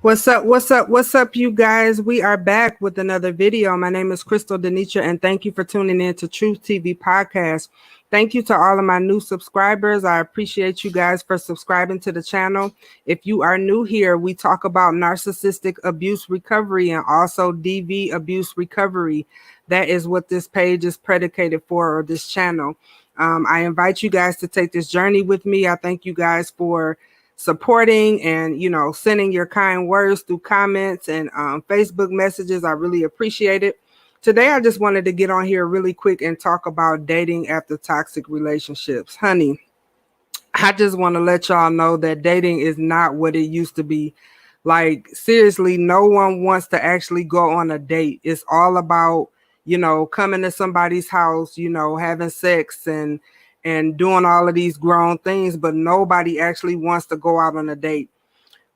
What's up? What's up? What's up, you guys? We are back with another video. My name is Crystal Denitra, and thank you for tuning in to Truth TV Podcast. Thank you to all of my new subscribers. I appreciate you guys for subscribing to the channel. If you are new here, we talk about narcissistic abuse recovery and also DV abuse recovery. That is what this page is predicated for, or this channel. I invite you guys to take this journey with me. I thank you guys for supporting and sending your kind words through comments and Facebook messages. I really appreciate it. Today I just wanted to get on here really quick and talk about dating after toxic relationships. Honey, I just want to let y'all know that dating is not what it used to be. Like, seriously, no one wants to actually go on a date. It's all about coming to somebody's house, having sex and doing all of these grown things, but nobody actually wants to go out on a date.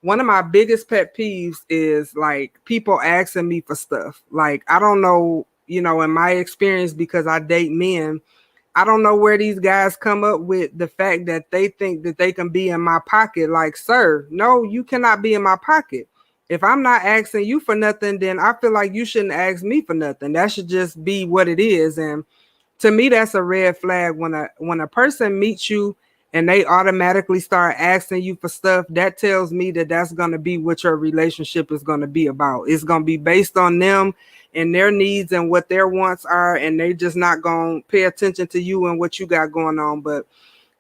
One of my biggest pet peeves is like people asking me for stuff. Like, I don't know, in my experience, because I date men, I don't know where these guys come up with the fact that they think that they can be in my pocket. Like, sir, no, you cannot be in my pocket. If I'm not asking you for nothing, then I feel like you shouldn't ask me for nothing. That should just be what it is. And to me, that's a red flag. When a person meets you and they automatically start asking you for stuff, that tells me that that's going to be what your relationship is going to be about. It's going to be based on them and their needs and what their wants are, and they just not going to pay attention to you and what you got going on. But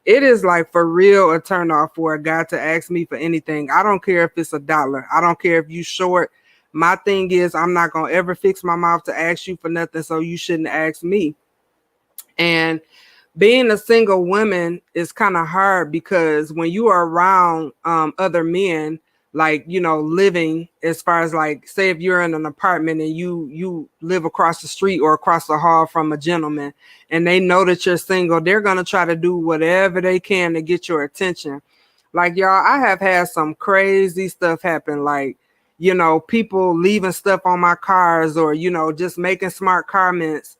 it is like for real a turnoff for a guy to ask me for anything. I don't care if it's $1. I don't care if you short. My thing is, I'm not going to ever fix my mouth to ask you for nothing, so you shouldn't ask me. And being a single woman is kind of hard because when you are around other men, like, living, as far as like, say if you're in an apartment and you live across the street or across the hall from a gentleman and they know that you're single, they're going to try to do whatever they can to get your attention. Like, y'all, I have had some crazy stuff happen, like, people leaving stuff on my cars or, just making smart comments.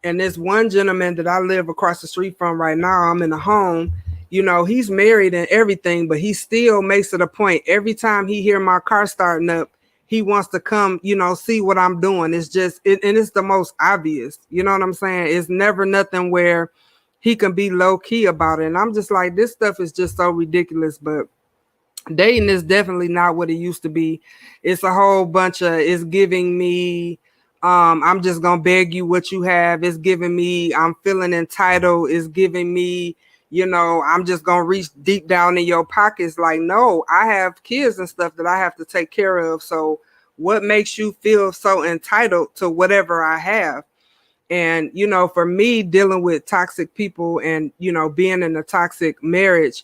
And this one gentleman that I live across the street from right now, I'm in a home, he's married and everything, but he still makes it a point. Every time he hear my car starting up, he wants to come, see what I'm doing. It's just, and it's the most obvious, you know what I'm saying? It's never nothing where he can be low key about it. And I'm just like, this stuff is just so ridiculous. But dating is definitely not what it used to be. It's a whole bunch of, it's giving me, I'm just gonna beg you what you have. It's giving me, I'm feeling entitled. It's giving me, I'm just gonna reach deep down in your pockets. Like, no, I have kids and stuff that I have to take care of. So what makes you feel so entitled to whatever I have? And, for me, dealing with toxic people and, being in a toxic marriage,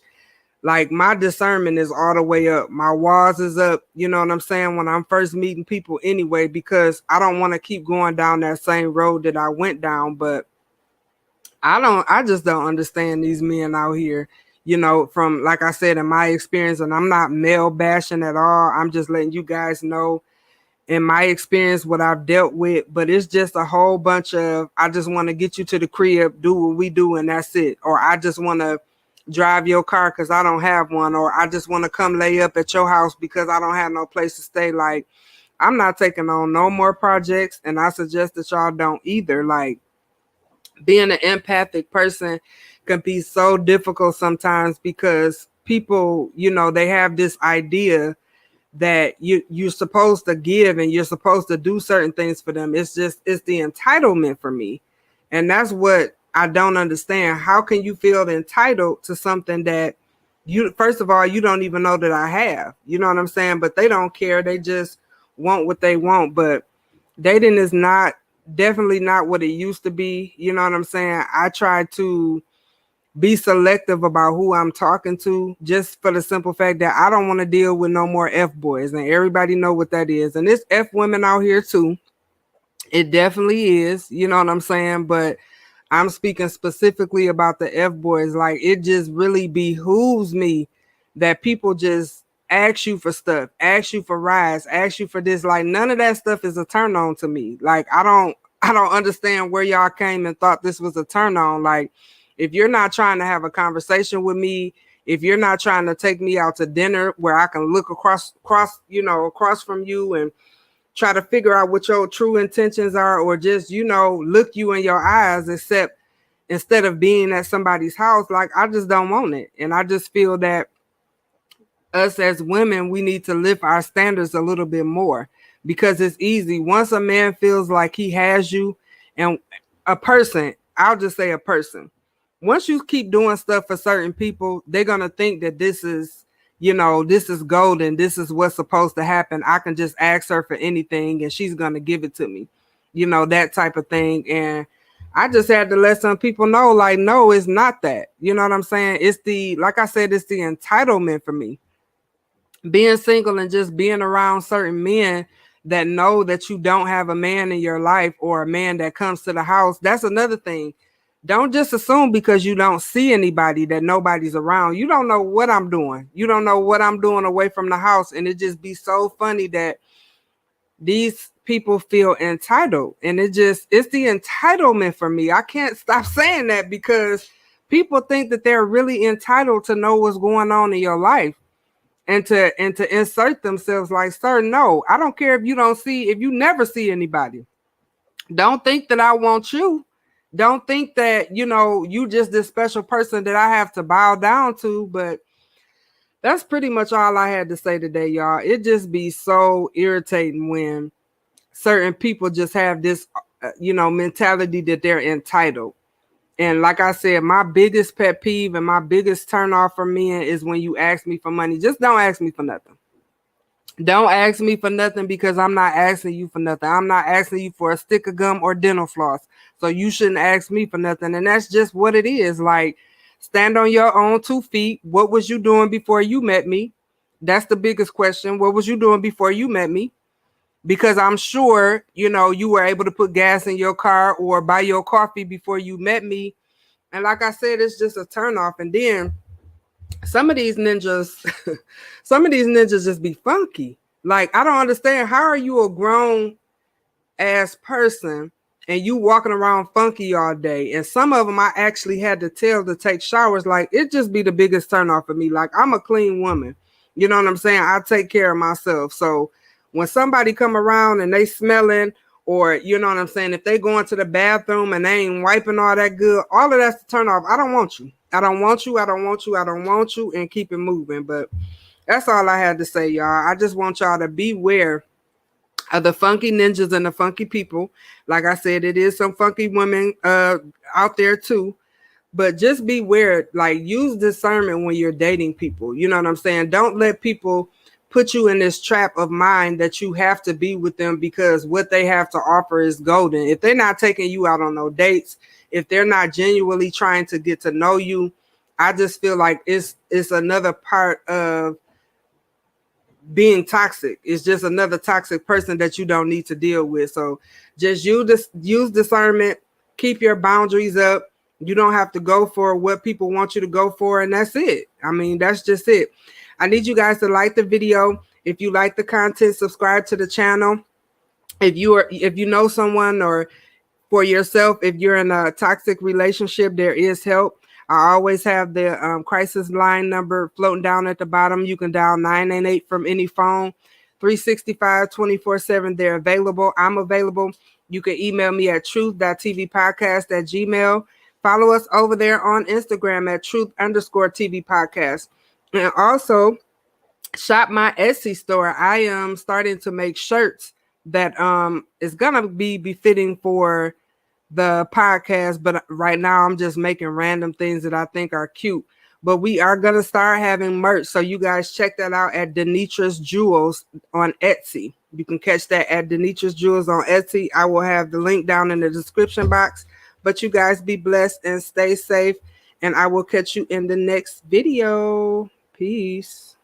like, my discernment is all the way up. My walls is up, you know what I'm saying, when I'm first meeting people anyway, because I don't want to keep going down that same road that I went down. But I just don't understand these men out here, from, like I said, in my experience, and I'm not male bashing at all. I'm just letting you guys know in my experience what I've dealt with. But it's just a whole bunch of, I just want to get you to the crib, do what we do, and that's it. Or I just want to drive your car because I don't have one, or I just want to come lay up at your house because I don't have no place to stay. Like, I'm not taking on no more projects, and I suggest that y'all don't either. Like, being an empathic person can be so difficult sometimes because people, they have this idea that you're supposed to give and you're supposed to do certain things for them. It's the entitlement for me. And that's what I don't understand. How can you feel entitled to something that you, first of all, you don't even know that I have? You know what I'm saying? But they don't care. They just want what they want. But dating is definitely not what it used to be. You know what I'm saying? I try to be selective about who I'm talking to, just for the simple fact that I don't want to deal with no more F boys. And everybody know what that is. And there's F women out here too. It definitely is. You know what I'm saying? But I'm speaking specifically about the F boys. Like, it just really behooves me that people just ask you for stuff, ask you for rides, ask you for this. Like, none of that stuff is a turn on to me. Like, I don't understand where y'all came and thought this was a turn on. Like, if you're not trying to have a conversation with me, If you're not trying to take me out to dinner where I can look across from you and try to figure out what your true intentions are, or just, look you in your eyes, except instead of being at somebody's house, like, I just don't want it. And I just feel that us as women, we need to lift our standards a little bit more, because it's easy. Once a man feels like he has you, and a person, I'll just say a person, once you keep doing stuff for certain people, they're going to think that this is golden. This is what's supposed to happen. I can just ask her for anything and she's going to give it to me, that type of thing. And I just had to let some people know, like, no, it's not that. You know what I'm saying? It's like I said, it's the entitlement for me. Being single and just being around certain men that know that you don't have a man in your life, or a man that comes to the house. That's another thing. Don't just assume because you don't see anybody that nobody's around. You don't know what I'm doing. You don't know what I'm doing away from the house. And it just be so funny that these people feel entitled. And it's the entitlement for me. I can't stop saying that, because people think that they're really entitled to know what's going on in your life. And to insert themselves like, sir, no, I don't care if you never see anybody. Don't think that I want you. Don't think that, you just this special person that I have to bow down to. But that's pretty much all I had to say today, y'all. It just be so irritating when certain people just have this, mentality that they're entitled. And like I said, my biggest pet peeve and my biggest turn off for men is when you ask me for money. Just don't ask me for nothing. Don't ask me for nothing, because I'm not asking you for nothing. I'm not asking you for a stick of gum or dental floss. So you shouldn't ask me for nothing. And that's just what it is. Like, stand on your own 2 feet. What was you doing before you met me? That's the biggest question. What was you doing before you met me? Because I'm sure, you were able to put gas in your car or buy your coffee before you met me. And like I said, it's just a turnoff. And then some of these ninjas just be funky. Like, I don't understand. How are you a grown ass person and you walking around funky all day? And some of them I actually had to tell to take showers. Like, it just be the biggest turnoff for me. Like, I'm a clean woman. You know what I'm saying? I take care of myself. So when somebody come around and they smelling, or, you know what I'm saying, if they go into the bathroom and they ain't wiping all that good, all of that's the turn off. I don't want you. I don't want you. I don't want you. I don't want you. And keep it moving. But that's all I had to say, y'all. I just want y'all to beware of the funky ninjas and the funky people. Like I said, it is some funky women out there too. But just beware. Like, use discernment when you're dating people. You know what I'm saying? Don't let people put you in this trap of mind that you have to be with them because what they have to offer is golden. If they're not taking you out on no dates, if they're not genuinely trying to get to know you, I just feel like it's another part of being toxic. It's just another toxic person that you don't need to deal with. So just use discernment, keep your boundaries up. You don't have to go for what people want you to go for, and that's it. I mean, that's just it. I need you guys to like the video. If you like the content, subscribe to the channel. If you know someone, or for yourself, if you're in a toxic relationship, there is help. I always have the crisis line number floating down at the bottom. You can dial 988 from any phone, 365, 24/7. They're available. I'm available. You can email me at truth.tvpodcast@gmail. Follow us over there on Instagram at truth_tvpodcast. And also shop my Etsy store. I am starting to make shirts that is gonna be befitting for the podcast, but right now I'm just making random things that I think are cute. But we are gonna start having merch, so you guys check that out at Denitra's Jewels on Etsy. You can catch that at Denitra's Jewels on Etsy. I will have the link down in the description box. But you guys be blessed and stay safe, and I will catch you in the next video. Peace.